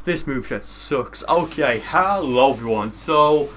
This moveset sucks. Okay, hello everyone. So,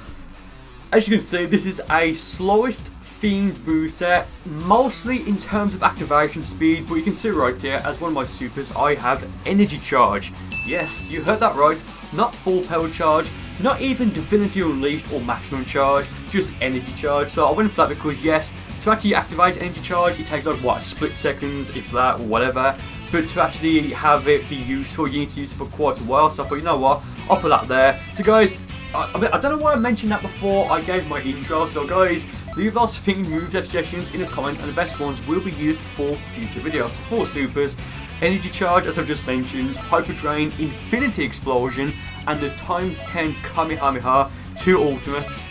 as you can see, this is a slowest themed moveset, mostly in terms of activation speed, but you can see right here, as one of my supers, I have energy charge. Yes, you heard that right, not full power charge, not even Divinity Unleashed or maximum charge, just energy charge. So I went for that because yes, to actually activate energy charge, it takes like what, a split second, if that, or whatever. But to actually have it be useful, you need to use it for quite a while. So I thought, you know what, I'll put that there. So guys, I don't know why I mentioned that before I gave my intro. So guys, leave those themed moveset suggestions in the comments, and the best ones will be used for future videos. So 4 supers, energy charge as I've just mentioned, hyper drain, infinity explosion, and the ×10 Kamehameha, 2 ultimates.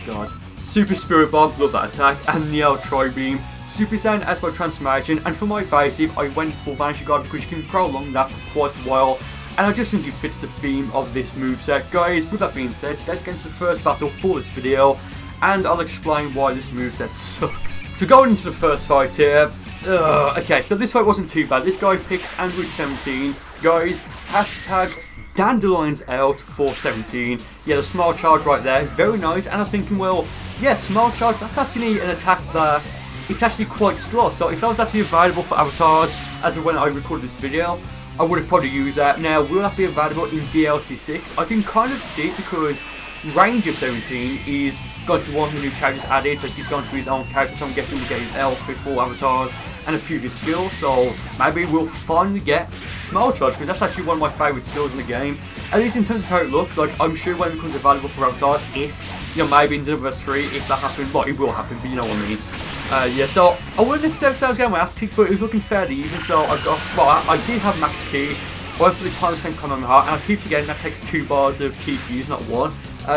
God. Super Spirit Bomb, love that attack, and Neo Tri-Beam. Super Saiyan as my transformation, and for my basic I went for Vanishing Guard because you can prolong that for quite a while, and I just think it fits the theme of this moveset. Guys, with that being said, let's get into the first battle for this video, and I'll explain why this moveset sucks. So going into the first fight here, okay, so this fight wasn't too bad. This guy picks Android 17, guys, hashtag Dandelions out for 17. Yeah, the small charge right there, very nice, and I was thinking, well, yeah, small charge, that's actually an attack that it's actually quite slow, so if that was actually available for avatars as of when I recorded this video, I would have probably used that. Now, will that be available in DLC 6? I can kind of see it because Ranger 17 is going to be one of the new characters added, so he's going to be his own character, so I'm guessing we'll get his elf with 4 avatars and a few of his skills, so maybe we'll finally get Small Charge, because that's actually one of my favourite skills in the game, at least in terms of how it looks. Like, I'm sure when it becomes available for avatars, if, you know, maybe in Xenoverse 3, if that happens, well, it will happen, but you know what I mean. Yeah, so I wouldn't necessarily say I was getting my ass kicked, but it was looking fairly even, so I got, well, I did have max key, went for the ×10 Kamehameha, and I keep forgetting that takes 2 bars of key to use, not 1.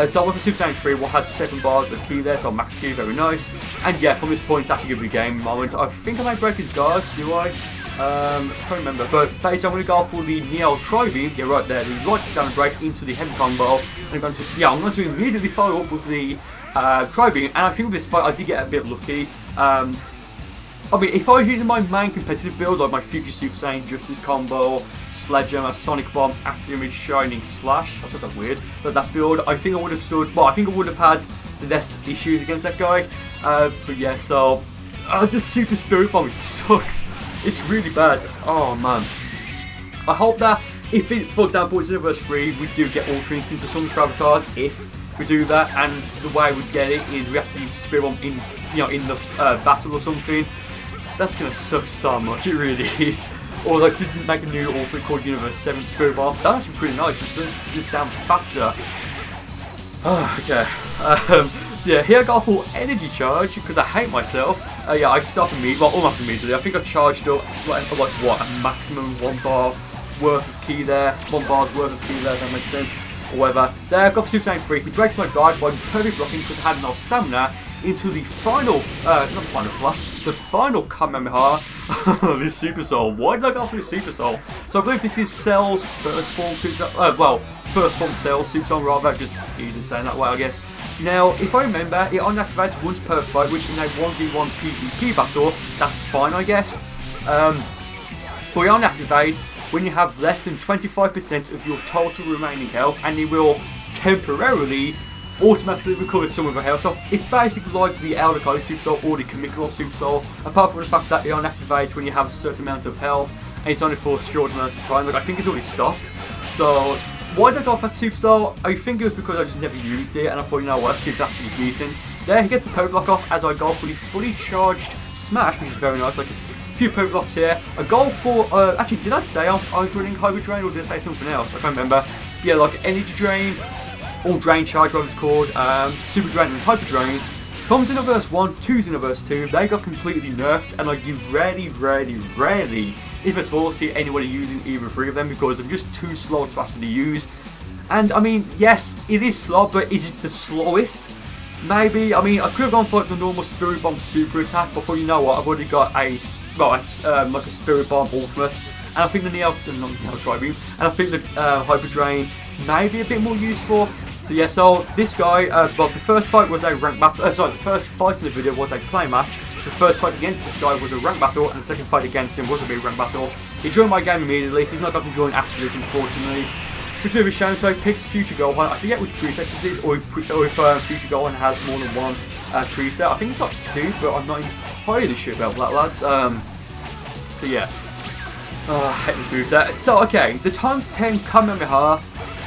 So I went for Super Saiyan 3, what had 7 bars of key there, so max key, very nice. And yeah, from this point, it's actually going to be a game moment. I think I might break his guards, do I? I can't remember, but basically I'm going to go for the Neo Tri-Beam, yeah, right there, the right stand break into the heavy combo, and I'm going to immediately follow up with the Tri-Beam, and I think with this fight I did get a bit lucky. I mean, if I was using my main competitive build, like my Future Super Saiyan Justice combo, Sledgehammer, Sonic Bomb, After Image, Shining Slash, that's not that weird, but that build, I think I would have stood, well, I think I would have had less issues against that guy. But yeah, so, the Super Spirit Bomb, it sucks. It's really bad. Oh man. I hope that if it, for example, it's Xenoverse 3, we do get Ultra Instinct to some avatars, if we do that, and the way we get it is we have to use Spirit Bomb in, you know, in the battle or something. That's gonna suck so much, it really is. Or like just make a new ultimate called Universe 7 Spirit Bomb. That's actually pretty nice, it's just damn faster. Oh, okay. So yeah, here I go for energy charge because I hate myself. Yeah, I stop immediately, well, almost immediately. I think I charged up like what, a maximum 1 bar worth of key there, 1 bar's worth of key there, if that makes sense. Or whatever. There, I got for Super Saiyan 3. He breaks my guard by perfect blocking because I had no stamina into the final, not the final flash, the final Kamehameha. This Super Soul. Why did I go for this Super Soul? So I believe this is Cell's first form Super Soul, well, first form Cell's Super Soul rather, just easy saying that way I guess. Now, if I remember, it only activates once per fight, which in a 1v1 PvP battle, that's fine I guess. But it only activates when you have less than 25% of your total remaining health, and it will temporarily automatically recover some of your health. So it's basically like the Elder Kai Super Soul or the Kamikaze Super Soul, apart from the fact that it only activates when you have a certain amount of health, and it's only for a short amount of time. Like, I think it's already stopped. So why did I go for that Super Soul? I think it was because I just never used it, and I thought, you know what, see if it's actually decent. There, he gets the power block off as I go for the fully charged smash, which is very nice. Like, few power blocks here. A goal for, actually, did I say I was running Hyper Drain or did I say something else? I can't remember. Yeah, like Energy Drain, or Drain Charge, whatever it's called, Super Drain and Hyper Drain. From Xenoverse 1 to Xenoverse 2, they got completely nerfed, and like you rarely, if at all, see anybody using either 3 of them because they're just too slow to actually use. And I mean, yes, it is slow, but is it the slowest? Maybe. I mean, I could have gone for like the normal Spirit Bomb super attack, but you know what, I've already got a, well, like a Spirit Bomb ultimate, and I think the Neo Tri-Beam, and I think the Hyper Drain may be a bit more useful. So yeah, so this guy, well, the first fight was a rank battle, sorry, the first fight in the video was a play match. The first fight against this guy was a rank battle, and the second fight against him was a big rank battle. He joined my game immediately. He's not got to join after this, unfortunately. Which is a bit of a shame, so he picks Future Gohan. I forget which preset it is, or if Future Gohan has more than one preset. I think he's got 2, but I'm not entirely sure about that, lads. So yeah. I hate this moveset. So okay, the times 10 Kamehameha,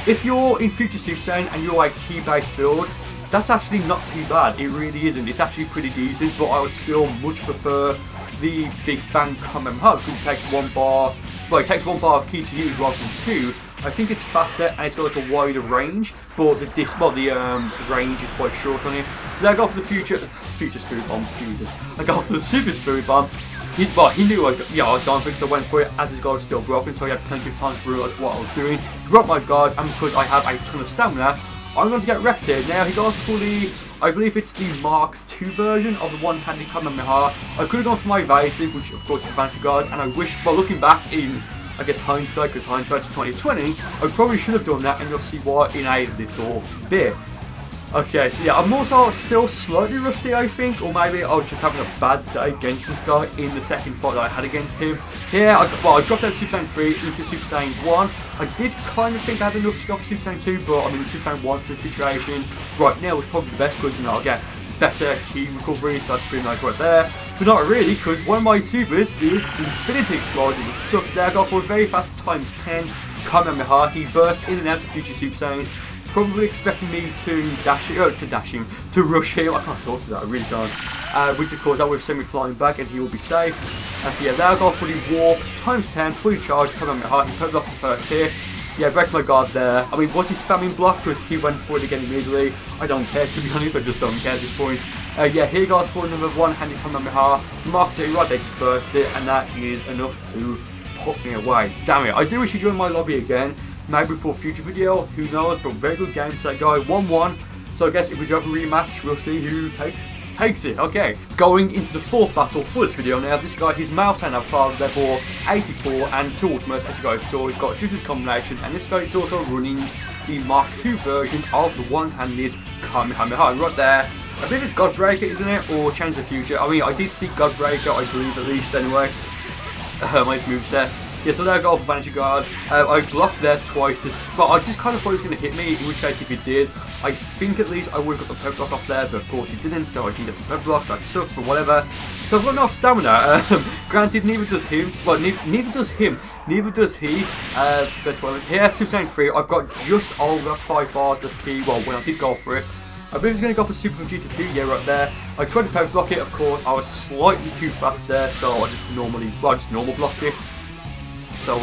if you're in Future Super Saiyan and you're a key-based build, that's actually not too bad. It really isn't. It's actually pretty decent, but I would still much prefer the Big Bang Kamehameha because it takes 1 bar. Well, it takes 1 bar of key to use rather than 2. I think it's faster and it's got like a wider range, but the range is quite short on it. So I go for the Future Spirit Bomb. Jesus, I go for the Super Spirit Bomb. He knew I was going for it, so I went for it as his guard was still broken, so he had plenty of time to realise what I was doing. He broke my guard, and because I have a ton of stamina, I'm going to get wrecked here. Now he goes for the, I believe it's the Mark II version of the one-handed Kamehameha. I could have gone for my Basil, which of course is Vantage Guard, and I wish, well, looking back in, I guess, hindsight, because hindsight's 2020, I probably should have done that, and you'll see why in a little bit. Okay, so yeah, I'm also still slightly rusty, I think, or maybe I was just having a bad day against this guy in the second fight that I had against him. Here, I dropped out of Super Saiyan 3 into Super Saiyan 1. I did kind of think I had enough to go for Super Saiyan 2, but I mean, Super Saiyan 1 for the situation right now was probably the best because, you know, I'll get better key recovery, so that's pretty nice right there. But not really, because one of my supers is Infinity Explosion, which sucks there. I go for a very fast times 10 Kamehameha. He burst in and out of Future Super Saiyan, probably expecting me to to rush him. I can't talk to that, I really can't. Which of course that would send me flying back and he will be safe. And so yeah, there I go for the warp, times 10, fully charged, Kamehameha. He put blocks the first here. Yeah, breaks my guard there. I mean, was he spamming block? Because he went for it again immediately. I don't care, to be honest, I just don't care at this point. Yeah, here goes for another one-handed Kamehameha. Marks it right there, just burst it, and that is enough to put me away. Damn it, I do wish he joined my lobby again. Maybe for a future video, who knows, but very good game to that guy, 1-1. So I guess if we do have a rematch, we'll see who takes it. Okay, going into the 4th battle for this video now. This guy, his mouse and avatar level 84 and 2 ultimates, as you guys saw. He's got just this combination, and this guy is also running the Mark II version of the one-handed Kamehameha. Right there, I believe it's Godbreaker, isn't it? Or Change the Future. I mean, I did see Godbreaker, I believe, at least anyway. Nice moveset. Yeah, so there I go for Vantage Guard. I blocked there twice, but I just kind of thought he was going to hit me, in which case if he did, I think at least I would have got the pep block off there, but of course he didn't, so I didn't get the pep block, so that sucks, but whatever. So I've got no stamina. Granted, neither does him. Well, neither does him. Neither does he. That's why here, Super Saiyan 3, I've got just over 5 bars of key, well, when I did go for it. I believe he's going to go for Super Vegeta 2, yeah, right there. I tried to pep block it, of course, I was slightly too fast there, so I just normal blocked it. So,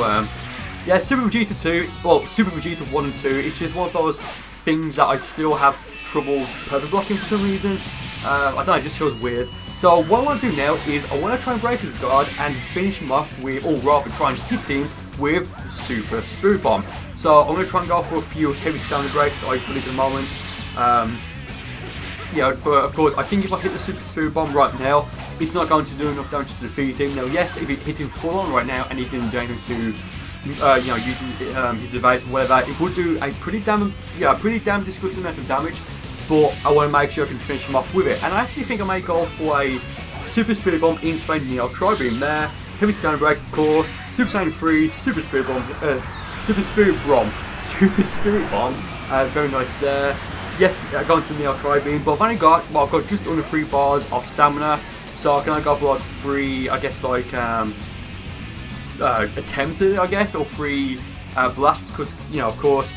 yeah, Super Vegeta 2, well, Super Vegeta 1 and 2, it's just one of those things that I still have trouble purple blocking for some reason. I don't know, it just feels weird. So what I want to do now is I want to try and break his guard and finish him off with, or rather try and hit him with the Super Spirit Bomb. So I'm going to try and go for a few heavy stamina breaks, I believe at the moment. Yeah, but of course, I think if I hit the Super Spirit Bomb right now, it's not going to do enough damage to defeat him. Now, yes, if it hit him full on right now and he didn't do anything to, you know, use his device or whatever, it would do a pretty damn disgusting amount of damage. But I want to make sure I can finish him off with it. And I actually think I may go for a Super Spirit Bomb into a Neo Tri-Beam there. Heavy Stone Break, of course. Super Saiyan 3, Super Spirit Bomb, Super Spirit Bomb. Very nice there. Yes, going to the Neo Tri-Beam, but I've only got, well, I've got just under 3 bars of stamina, so I can only go for like 3, I guess, like, attempted, I guess, or 3 blasts, because, you know, of course,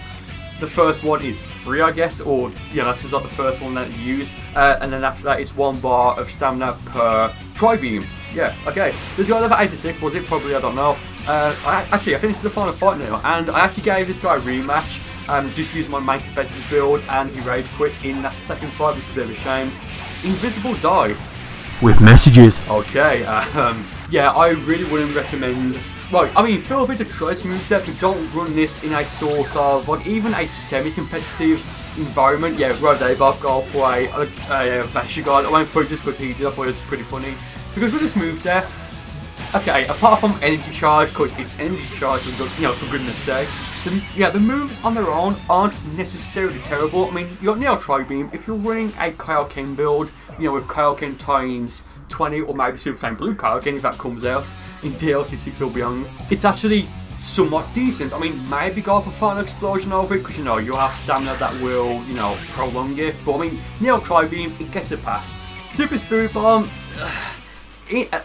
the first one is 3, I guess, or, you know, that's just like the first one that you use, and then after that, it's 1 bar of stamina per Tri-Beam. Yeah, okay. This guy level 86, was it? Probably, I don't know. I finished the final fight now, and I actually gave this guy a rematch. Just using my main competitive build, and he rage quit in that second fight, which is a bit of a shame. Invisible Die. With messages. Okay, yeah, I really wouldn't recommend. Well, I mean, feel free to try this moveset, but don't run this in a sort of, like, even a semi-competitive environment. Yeah, right there, both go for a Vantage Guard. I went for it just because he did, I thought it was pretty funny. Because with this moveset, okay, apart from energy charge, because it's energy charge, you know, for goodness sake, the moves on their own aren't necessarily terrible. I mean, you got Neo Tri-Beam. If you're running a Kaioken build, you know, with Kaioken times 20 or maybe Super Saiyan Blue card again if that comes out in DLC 6 or beyond. It's actually somewhat decent. I mean, maybe go for Final Explosion over it because, you know, you'll have stamina that will, you know, prolong it. But I mean, Neo Tri-Beam, it gets a pass. Super Spirit Bomb,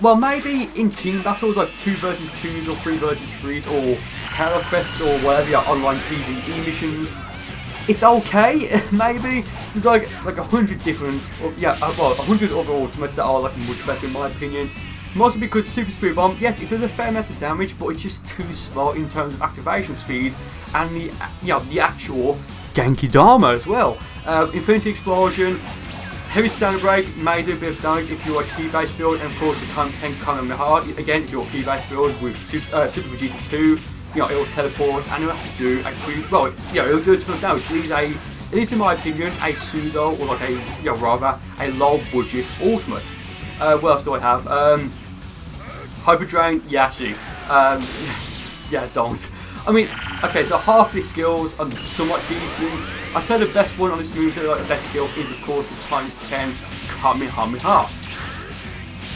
well, maybe in team battles like 2 versus 2s or 3 versus 3s or Hero Quests or whatever your online PvE missions, it's okay. Maybe there's like 100 different, well, 100 other ultimates that are like much better in my opinion. Mostly because Super Spirit Bomb, yes, it does a fair amount of damage, but it's just too slow in terms of activation speed and the actual Genki Dharma as well. Infinity Explosion, Heavy Standard Break may do a bit of damage if you're a key-based build, and of course the times 10 Kamehameha, again, if you're a key-based build with Super Vegeta 2, you know, it'll teleport and it'll have to do a pretty, well, you know, it'll do a ton of damage. It is at least in my opinion, a pseudo, or like a, you know, rather, a low-budget ultimate. What else do I have? Hyper Drain, Yassi. Yeah, don't. I mean, okay, so half these skills are somewhat decent. I'd say the best one on this move, like the best skill, is of course the times 10 Kamehameha.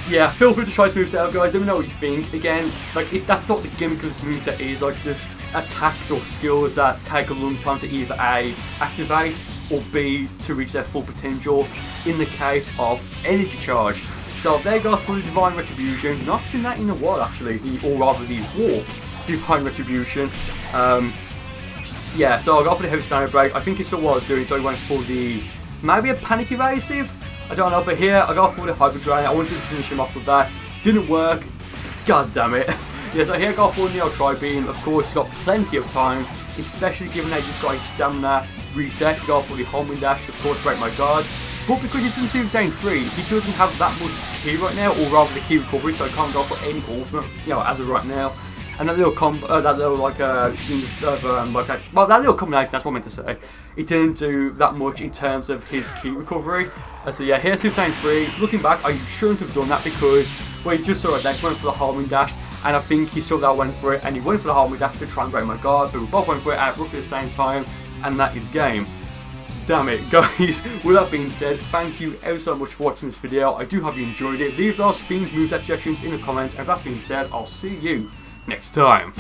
Yeah, feel free to try this moveset out, guys. Let me know what you think. Again, like that's what the gimmick of this moveset is, like just attacks or skills that take a long time to either A, activate, or B, to reach their full potential in the case of energy charge. So there goes for the Divine Retribution. Not seen that in a while actually, or rather the Warp Divine Retribution. Yeah, so I got for the Heavy Standard Break. I think it's still what I was doing, so I went for the, maybe a Panic Evasive? I don't know, but here I got for the Hyper Drain. I wanted to finish him off with that. Didn't work. God damn it. Yeah, so here I got for Neo Tri-Beam. Of course, he's got plenty of time, especially given that he's got his stamina reset. He got for the Homing Dash, of course, break my guard. But because he's in Super Saiyan 3, he doesn't have that much ki right now, or rather the ki recovery, so I can't go for any ultimate, you know, as of right now. And that little that little like well, that little combination, that's what I meant to say. It didn't do that much in terms of his ki recovery. So yeah, here's Super Saiyan 3. Looking back, I shouldn't have done that because, well, he just saw it there, went for the Homing Dash, and I think he saw that I went for it, and he went for the Homing Dash to try and break my guard, but we both went for it at roughly the same time, and that is game. Damn it, guys. With that being said, thank you ever so much for watching this video. I do hope you enjoyed it. Leave those themed moveset suggestions in the comments, and with that being said, I'll see you next time.